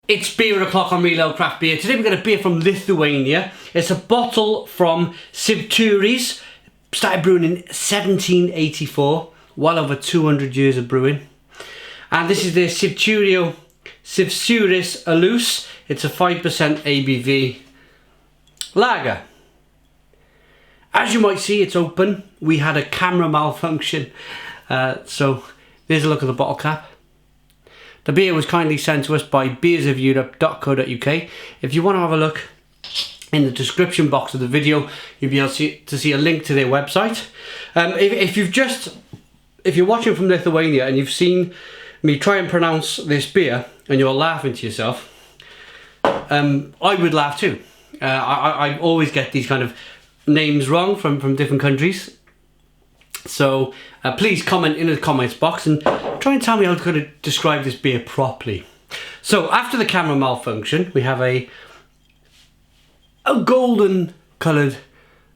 It's beer o'clock on Real Ale Craft Beer. Today we've got a beer from Lithuania. It's a bottle from vyturys. Started brewing in 1784. Well over 200 years of brewing. And this is the vyturio Alus. It's a 5% Abv Lager. As you might see, it's open. We had a camera malfunction. So there's a look at the bottle cap. The beer was kindly sent to us by beersofeurope.co.uk. If you want to have a look in the description box of the video, you'll be able to see a link to their website. If you're watching from Lithuania and you've seen me try and pronounce this beer and you're laughing to yourself, I would laugh too. I always get these kind of names wrong from different countries. So please comment in the comments box and try and tell me how to describe this beer properly. So after the camera malfunction, we have a golden coloured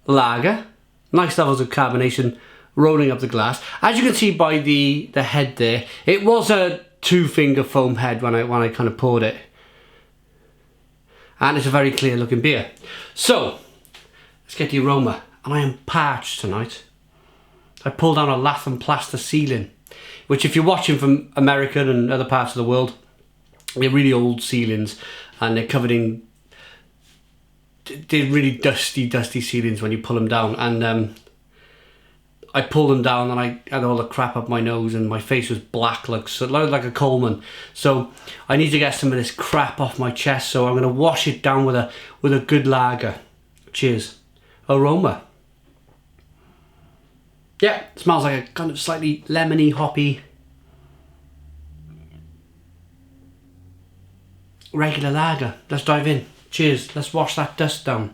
lager. Nice levels of carbonation rolling up the glass. As you can see by the head there, it was a 2-finger foam head when I kind of poured it. And it's a very clear looking beer. So let's get the aroma. And I am parched tonight. I pulled down a lath and plaster ceiling, which if you're watching from America and other parts of the world, they're really old ceilings and they're covered in, they're really dusty ceilings when you pull them down. And I pulled them down and I had all the crap up my nose and my face was black, like a coalman. So I need to get some of this crap off my chest, so I'm going to wash it down with a good lager. Cheers. Aroma. Yeah, it smells like a kind of slightly lemony, hoppy, regular lager. Let's dive in. Cheers. Let's wash that dust down.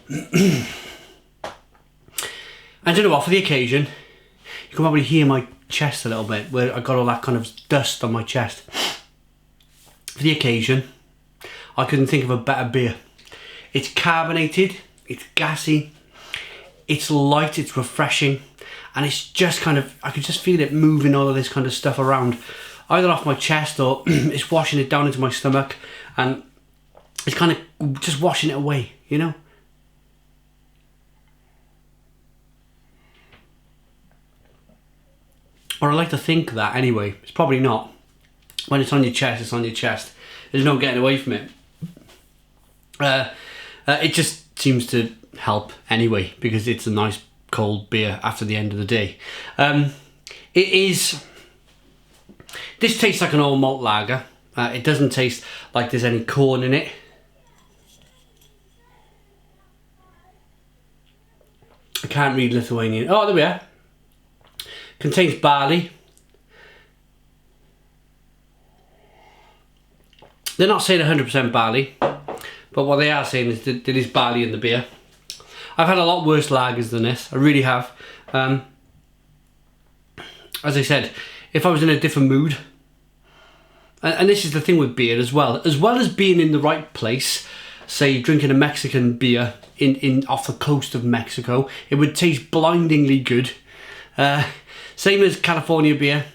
And you know what, for the occasion, you can probably hear my chest a little bit, where I got all that kind of dust on my chest. For the occasion, I couldn't think of a better beer. It's carbonated, it's gassy, it's light, it's refreshing, and it's just kind of, I could just feel it moving all of this kind of stuff around, either off my chest or it's washing it down into my stomach, and it's kind of just washing it away, you know? Or I like to think that anyway. It's probably not. When it's on your chest, it's on your chest. There's no getting away from it. It just seems to help anyway, because it's a nice cold beer after the end of the day. This tastes like an old malt lager. It doesn't taste like there's any corn in it. I can't read Lithuanian. Oh, there we are. Contains barley. They're not saying 100% barley, but what they are saying is that there is barley in the beer. I've had a lot worse lagers than this, I really have. As I said, if I was in a different mood, and this is the thing with beer as well as being in the right place, say drinking a Mexican beer in off the coast of Mexico, it would taste blindingly good. Same as California beer,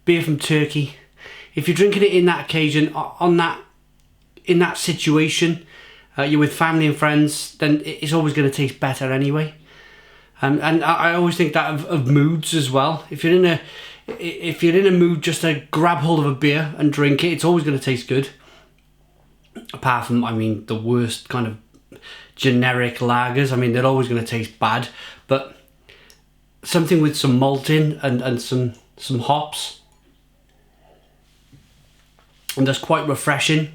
beer from Turkey. If you're drinking it in that occasion, in that situation, you're with family and friends, then it's always going to taste better anyway. And I always think that of moods as well. If you're in a mood just to grab hold of a beer and drink it, it's always going to taste good. Apart from, I mean, the worst kind of generic lagers. I mean, they're always going to taste bad, but something with some malt in and some hops, and that's quite refreshing.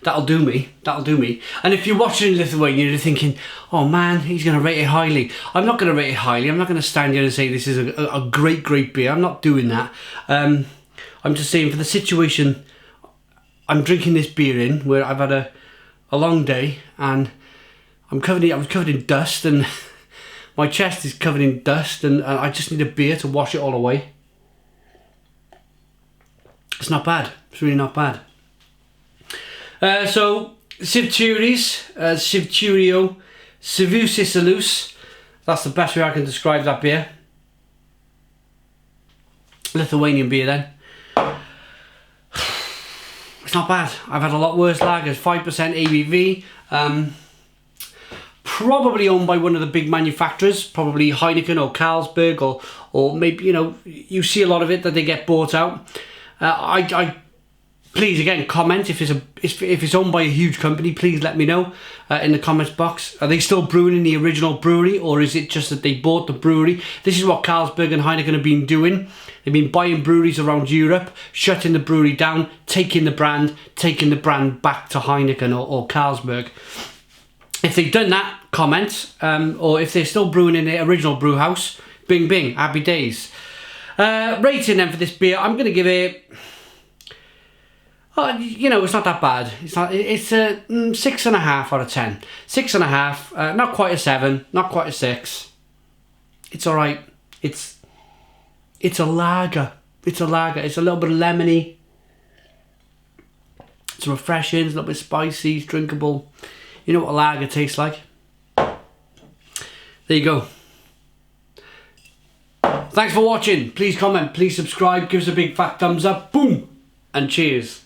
That'll do me. And if you're watching in Lithuania, you're thinking, oh man, he's going to rate it highly. I'm not going to rate it highly. I'm not going to stand here and say this is a great beer. I'm not doing that. I'm just saying, for the situation I'm drinking this beer in, where I've had a long day and I was covered in dust, and my chest is covered in dust, and I just need a beer to wash it all away. It's not bad. It's really not bad. So vyturys, vyturio, viesusis Alus. That's the best way I can describe that beer. Lithuanian beer then. It's not bad. I've had a lot worse lagers. 5% ABV. Probably owned by one of the big manufacturers, probably Heineken or Carlsberg, or maybe, you know, you see a lot of it that they get bought out. I please again comment if it's owned by a huge company. Please let me know in the comments box. Are they still brewing in the original brewery, or is it just that they bought the brewery? This is what Carlsberg and Heineken have been doing. They've been buying breweries around Europe, shutting the brewery down, taking the brand back to Heineken or Carlsberg. If they've done that, comment. Or if they're still brewing in the original brew house, bing bing, happy days. Rating then for this beer, I'm going to give it, you know, it's not that bad. It's a 6.5 out of 10. 6.5, not quite a 7, not quite a 6. It's all right. It's a lager. It's a lager. It's a little bit of lemony. It's refreshing. It's a little bit spicy. It's drinkable. You know what a lager tastes like. There you go. Thanks for watching. Please comment. Please subscribe. Give us a big fat thumbs up. Boom. And cheers.